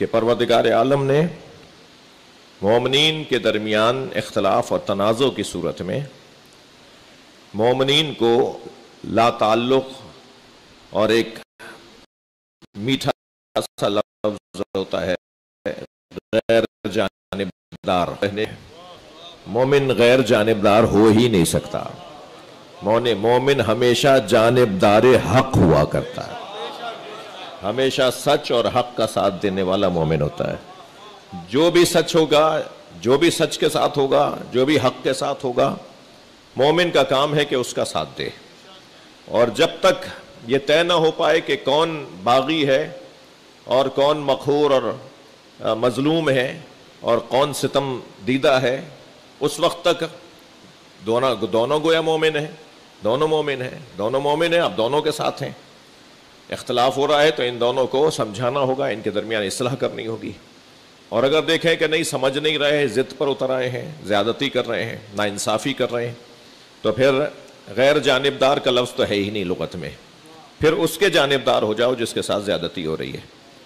کہ پروردگار عالم نے مومنین کے درمیان اختلاف اور تنازع کی صورت میں مومنین کو لا تعلق اور ایک میٹھا سا لفظ ہوتا ہے غیر جانبدار. مومن غیر جانبدار ہو ہی نہیں سکتا. مومن ہمیشہ جانبدار حق ہوا کرتا ہے, ہمیشہ سچ اور حق کا ساتھ دینے والا مومن ہوتا ہے. جو بھی سچ ہوگا, جو بھی سچ کے ساتھ ہوگا, جو بھی حق کے ساتھ ہوگا, مومن کا کام ہے کہ اس کا ساتھ دے. اور جب تک یہ طے نہ ہو پائے کہ کون باغی ہے اور کون مقہور اور مظلوم ہے اور کون ستم دیدہ ہے, اس وقت تک دونوں گویا مومن ہیں, دونوں مومن ہیں, دونوں مومن ہیں, اب دونوں کے ساتھ ہیں. اختلاف ہو رہا ہے تو ان دونوں کو سمجھانا ہوگا, ان کے درمیان اصلاح کرنی ہوگی. اور اگر دیکھیں کہ نہیں سمجھ نہیں رہے, ضد پر اتر آئے ہیں, زیادتی کر رہے ہیں, ناانصافی کر رہے ہیں, تو پھر غیر جانبدار کا لفظ تو ہے ہی نہیں لغت میں, پھر اس کے جانبدار ہو جاؤ جس کے ساتھ زیادتی ہو رہی ہے.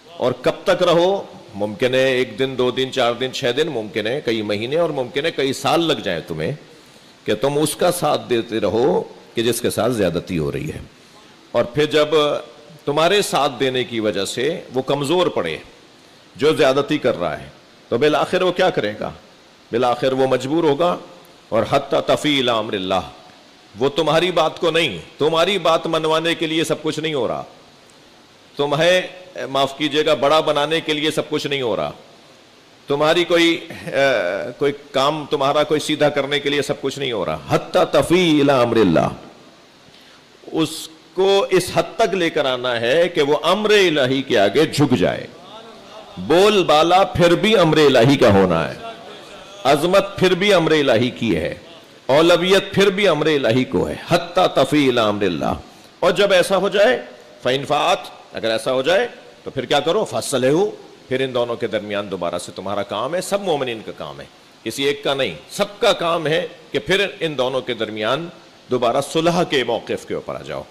اور کب تک رہو؟ ممکن ہے 1 دن 2 دن 4 دن 6 دن, ممکن ہے کئی مہینے, اور ممکن ہے کئی سال لگ جائیں تمہیں کہ تم اس کا ساتھ دیتے رہو کہ جس کے ساتھ زیادتی ہو رہی ہے. اور پھر جب تمہارے ساتھ دینے کی وجہ سے وہ کمزور پڑے جو زیادتی کر رہا ہے, تو بالآخر وہ کیا کرے گا؟ بالآخر وہ مجبور ہوگا. اور حتی تفی الی امر اللہ, وہ تمہاری بات کو نہیں, تمہاری بات منوانے کے لیے سب کچھ نہیں ہو رہا, تمہیں معاف کیجئے گا بڑا بنانے کے لیے سب کچھ نہیں ہو رہا, تمہاری کوئی کام تمہارا کوئی سیدھا کرنے کے لیے سب کچھ نہیں ہو رہا. حتی تفی الی امر اللہ, اس کو اس حد تک لے کر آنا ہے کہ وہ امر الہی کے آگے جھک جائے. بول بالا پھر بھی امر الہی کا ہونا ہے, عظمت پھر بھی امر الہی کی ہے, اولویت پھر بھی امر الہی کو ہے. حتی تفی الی امر اللہ. اور جب ایسا ہو جائے فَإِنْ فَاءَتْ, اگر ایسا ہو جائے تو پھر کیا کرو؟ فَصْلِحُوا, پھر ان دونوں کے درمیان دوبارہ سے تمہارا کام ہے, سب مومنین کا کام ہے, کسی ایک کا نہیں, سب کا کام ہے کہ پھر ان دونوں کے درمیان دوبارہ صلح کے موقف کے اوپر آ جاؤ.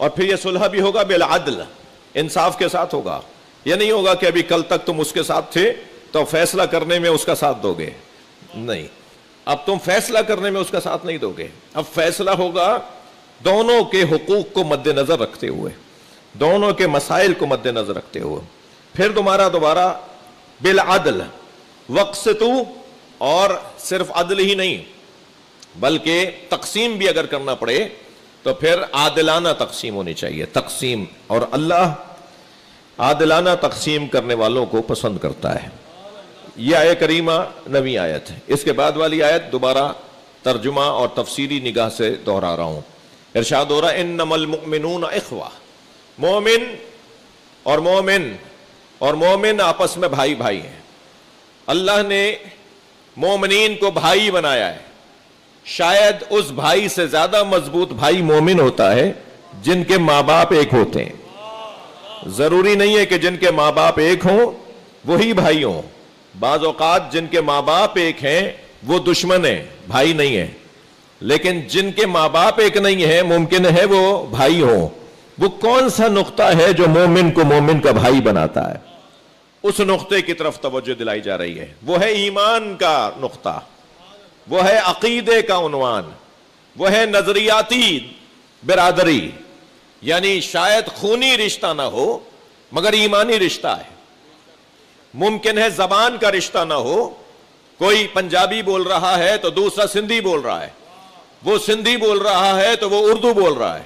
اور پھر یہ صلح بھی ہوگا بالعدل, انصاف کے ساتھ ہوگا. یہ نہیں ہوگا کہ ابھی کل تک تم اس کے ساتھ تھے تو فیصلہ کرنے میں اس کا ساتھ دو گے, نہیں, اب تم فیصلہ کرنے میں اس کا ساتھ نہیں دو گے. اب فیصلہ ہوگا دونوں کے حقوق کو مد نظر رکھتے ہوئے, دونوں کے مسائل کو مد نظر رکھتے ہوئے. پھر تمہارا دوبارہ بالعدل وقسطوا, اور صرف عدل ہی نہیں بلکہ تقسیم بھی اگر کرنا پڑے تو پھر عادلانہ تقسیم ہونی چاہیے. تقسیم, اور اللہ عادلانہ تقسیم کرنے والوں کو پسند کرتا ہے. یہ آیت کریمہ نویں آیت ہے. اس کے بعد والی آیت دوبارہ ترجمہ اور تفسیری نگاہ سے دہرا رہا ہوں. ارشاد ہو رہا ہے انما المؤمنون اخوہ, مومن اور مومن آپس میں بھائی بھائی ہیں. اللہ نے مومنین کو بھائی بنایا ہے. شاید اس بھائی سے زیادہ مضبوط بھائی مومن ہوتا ہے جن کے ماں باپ ایک ہوتے ہیں. ضروری نہیں ہے کہ جن کے ماں باپ ایک ہوں وہی بھائی ہوں. بعض اوقات جن کے ماں باپ ایک ہیں وہ دشمن ہیں, بھائی نہیں ہیں. لیکن جن کے ماں باپ ایک نہیں ہیں ممکن ہے وہ بھائی ہوں. وہ کون سا نقطہ ہے جو مومن کو مومن کا بھائی بناتا ہے؟ اس نقطے کی طرف توجہ دلائی جا رہی ہے. وہ ہے ایمان کا نقطہ, وہ ہے عقیدے کا عنوان, وہ ہے نظریاتی برادری. یعنی شاید خونی رشتہ نہ ہو مگر ایمانی رشتہ ہے. ممکن ہے زبان کا رشتہ نہ ہو, کوئی پنجابی بول رہا ہے تو دوسرا سندھی بول رہا ہے, وہ سندھی بول رہا ہے تو وہ اردو بول رہا ہے,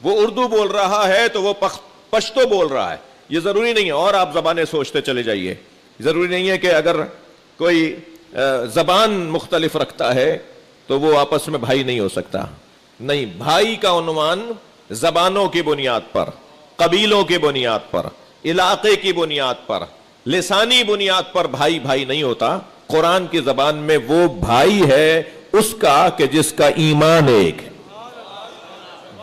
وہ اردو بول رہا ہے تو وہ پشتو بول رہا ہے. یہ ضروری نہیں ہے, اور آپ زبانیں سوچتے چلے جائیے. ضروری نہیں ہے کہ اگر کوئی زبان مختلف رکھتا ہے تو وہ آپس میں بھائی نہیں ہو سکتا. نہیں, بھائی کا عنوان زبانوں کی بنیاد پر, قبیلوں کی بنیاد پر, علاقے کی بنیاد پر, لسانی بنیاد پر بھائی بھائی نہیں ہوتا. قرآن کی زبان میں وہ بھائی ہے اس کا کہ جس کا ایمان ایک ہے,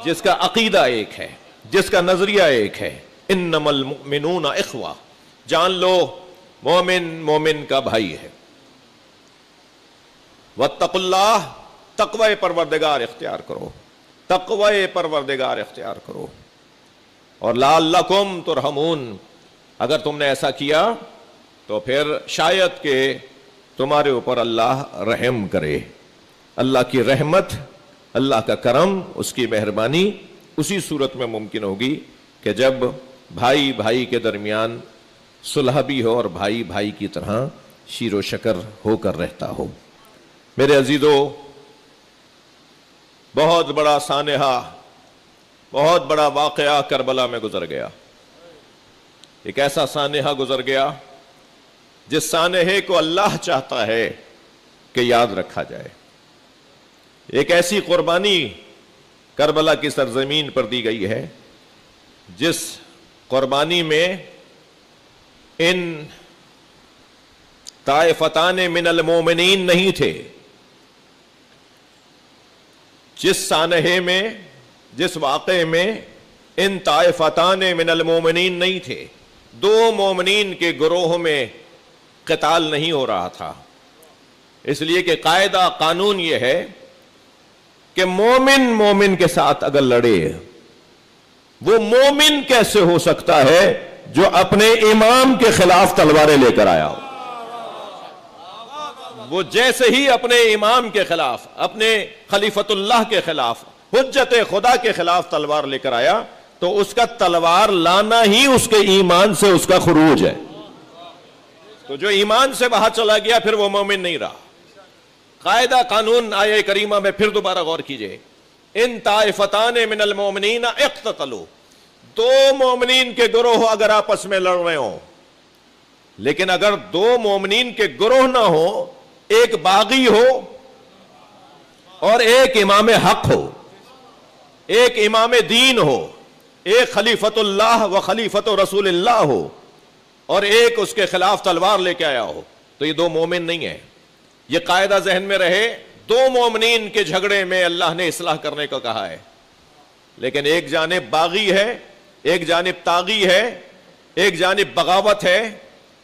جس کا عقیدہ ایک ہے, جس کا نظریہ ایک ہے. انما المؤمنون اخوہ, جان لو مومن مومن کا بھائی ہے. واتقوا اللہ, تقوی پروردگار اختیار کرو, تقوی پروردگار اختیار کرو. اور لعلکم ترحمون, اگر تم نے ایسا کیا تو پھر شاید کہ تمہارے اوپر اللہ رحم کرے۔ اللہ کی رحمت، اللہ کا کرم، اس کی مہربانی اسی صورت میں ممکن ہوگی کہ جب بھائی بھائی کے درمیان صلح بھی ہو اور بھائی بھائی کی طرح شیر و شکر ہو کر رہتا ہو۔ میرے عزیزو، بہت بڑا سانحہ، بہت بڑا واقعہ کربلا میں گزر گیا۔ ایک ایسا سانحہ گزر گیا جس سانحے کو اللہ چاہتا ہے کہ یاد رکھا جائے۔ ایک ایسی قربانی کربلا کی سرزمین پر دی گئی ہے جس قربانی میں ان طائفتان من المومنین نہیں تھے، جس سانحے میں، جس واقعے میں ان طائفتان من المومنین نہیں تھے، دو مومنین کے گروہ میں قتال نہیں ہو رہا تھا، اس لیے کہ قاعدہ قانون یہ ہے کہ مومن مومن کے ساتھ اگر لڑے، وہ مومن کیسے ہو سکتا ہے جو اپنے امام کے خلاف تلواریں لے کر آیا ہو؟ وہ جیسے ہی اپنے امام کے خلاف، اپنے خلیفۃ اللہ کے خلاف، حجت خدا کے خلاف تلوار لے کر آیا تو اس کا تلوار لانا ہی اس کے ایمان سے اس کا خروج ہے۔ تو جو ایمان سے باہر چلا گیا پھر وہ مومن نہیں رہا۔ قاعدہ قانون آیہ کریمہ میں پھر دوبارہ غور کیجئے، ان طائفتان من المومنین اقتتلوا، دو مومنین کے گروہ اگر آپس میں لڑ رہے ہوں، لیکن اگر دو مومنین کے گروہ نہ ہو، ایک باغی ہو اور ایک امام حق ہو، ایک امام دین ہو، ایک خلیفۃ اللہ و خلیفۃ رسول اللہ ہو، اور ایک اس کے خلاف تلوار لے کے آیا ہو، تو یہ دو مومن نہیں ہیں۔ یہ قاعدہ ذہن میں رہے، دو مومنین کے جھگڑے میں اللہ نے اصلاح کرنے کو کہا ہے، لیکن ایک جانب باغی ہے، ایک جانب طاغی ہے، ایک جانب بغاوت ہے،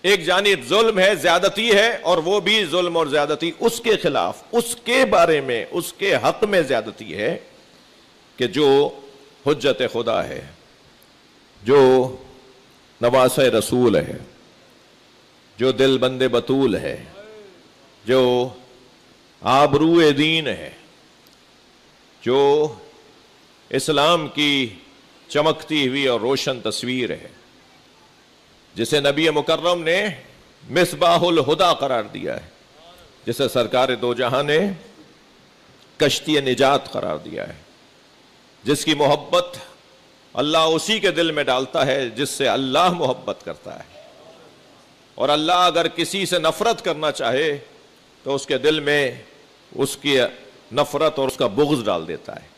ایک جانب ظلم ہے، زیادتی ہے، اور وہ بھی ظلم اور زیادتی اس کے خلاف، اس کے بارے میں، اس کے حق میں زیادتی ہے کہ جو حجت خدا ہے، جو نواسہ رسول ہے، جو دل بند بطول ہے، جو آبرو دین ہے، جو اسلام کی چمکتی ہوئی اور روشن تصویر ہے، جسے نبی مکرم نے مصباح الہدا قرار دیا ہے، جسے سرکار دو جہاں نے کشتی نجات قرار دیا ہے، جس کی محبت اللہ اسی کے دل میں ڈالتا ہے جس سے اللہ محبت کرتا ہے، اور اللہ اگر کسی سے نفرت کرنا چاہے تو اس کے دل میں اس کی نفرت اور اس کا بغض ڈال دیتا ہے۔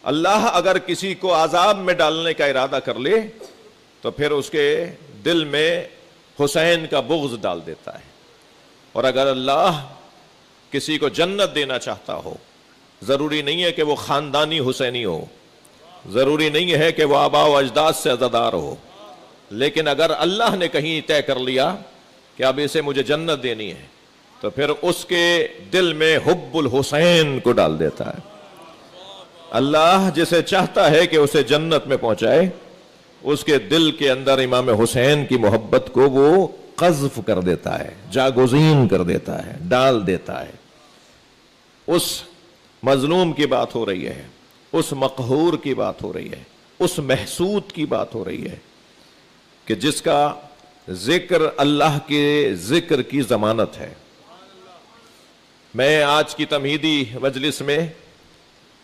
اللہ اگر کسی کو عذاب میں ڈالنے کا ارادہ کر لے تو پھر اس کے دل میں حسین کا بغض ڈال دیتا ہے، اور اگر اللہ کسی کو جنت دینا چاہتا ہو، ضروری نہیں ہے کہ وہ خاندانی حسینی ہو، ضروری نہیں ہے کہ وہ آباء و اجداد سے عزادار ہو، لیکن اگر اللہ نے کہیں طے کر لیا کہ اب اسے مجھے جنت دینی ہے تو پھر اس کے دل میں حب الحسین کو ڈال دیتا ہے۔ اللہ جسے چاہتا ہے کہ اسے جنت میں پہنچائے، اس کے دل کے اندر امام حسین کی محبت کو وہ قذف کر دیتا ہے، جاگزین کر دیتا ہے، ڈال دیتا ہے۔ اس مظلوم کی بات ہو رہی ہے، اس مقہور کی بات ہو رہی ہے، اس محسود کی بات ہو رہی ہے کہ جس کا ذکر اللہ کے ذکر کی ضمانت ہے۔ میں آج کی تمہیدی مجلس میں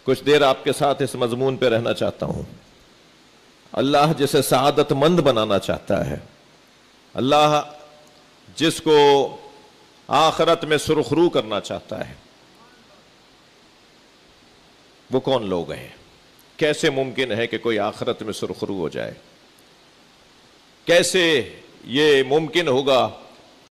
کچھ دیر آپ کے ساتھ اس مضمون پہ رہنا چاہتا ہوں۔ اللہ جسے سعادت مند بنانا چاہتا ہے، اللہ جس کو آخرت میں سرخرو کرنا چاہتا ہے، وہ کون لوگ ہیں؟ کیسے ممکن ہے کہ کوئی آخرت میں سرخرو ہو جائے؟ کیسے یہ ممکن ہوگا